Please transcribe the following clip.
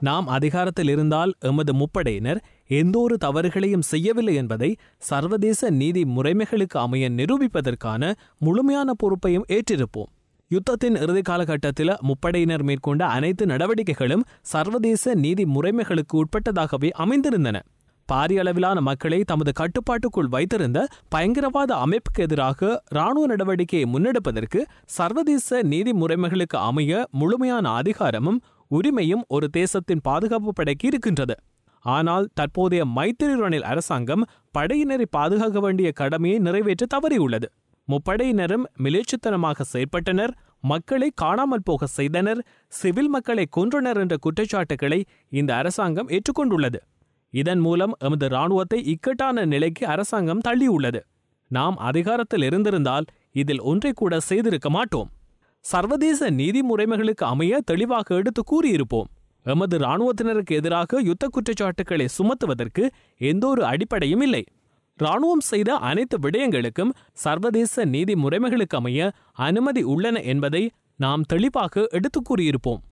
நாம் அதிகாரத்தில் இருந்தால் எமது முப்படையினர் எந்தொரு தவறுகளையும் செய்யவில்லை என்பதை சர்வதேச நீதி முறைமைகளுக்கு அமைய நிரூபிப்பதற்கான முழுமையான பொறுப்பையும் ஏற்றிருப்போம். யுத்தத்தின் இறுதி காலகட்டத்தில் முப்படையினர் மேற்கொண்ட அனைத்து நடவடிக்கைகளும் சர்வதேச நீதி முறைமைகளுக்கு உட்பட்டதாகவே அமைந்திருந்தன. பாரிய அளவிலான மக்களை தமது கட்டுப்பாட்டுக்குள் வைத்திருந்த பயங்கரவாத அமைப்புக்கு எதிராக இராணுவ நடவடிக்கையை முன்னெடுப்பதற்கு சர்வதேச நீதி முறைமைகளுக்கு அமைய முழுமையான அதிகாரமும் உரிமையும் ஒரு தேசத்தின் பாதுகாப்பு படைக்கு இருக்கின்றது. ஆனால் தற்போதைய மைத்திரி ரணில் அரசாங்கம் படையினரை பாதுகாக்க வேண்டிய கடமையை நிறைவேற்ற தவறியுள்ளது. முப்படையினரும் மிலேச்சத்தனமாக செயற்பட்டனர், மக்களை காணாமல் போக செய்தனர், சிவில் மக்களை கொன்றனர் என்ற குற்றச்சாட்டுகளை இந்த அரசாங்கம் ஏற்றுக்கொண்டுள்ளது. இதன் மூலம் எமது இராணுவத்தை இக்கட்டான நிலைக்கு அரசாங்கம் தள்ளியுள்ளது. நாம் அதிகாரத்தில் இருந்திருந்தால் இதில் ஒன்றை கூட செய்திருக்க மாட்டோம். சர்வதேச நீதி முறைமைகளுக்கு அமைய தெளிவாக எடுத்து கூறியிருப்போம். எமது இராணுவத்தினருக்கு எதிராக யுத்த குற்றச்சாட்டுக்களை சுமத்துவதற்கு எந்த ஒரு அடிப்படையும் இல்லை. இராணுவம் செய்த அனைத்து விடயங்களுக்கும் சர்வதேச நீதி முறைமைகளுக்கு அமைய அனுமதி உள்ளன என்பதை நாம் தெளிவாக எடுத்து கூறியிருப்போம்.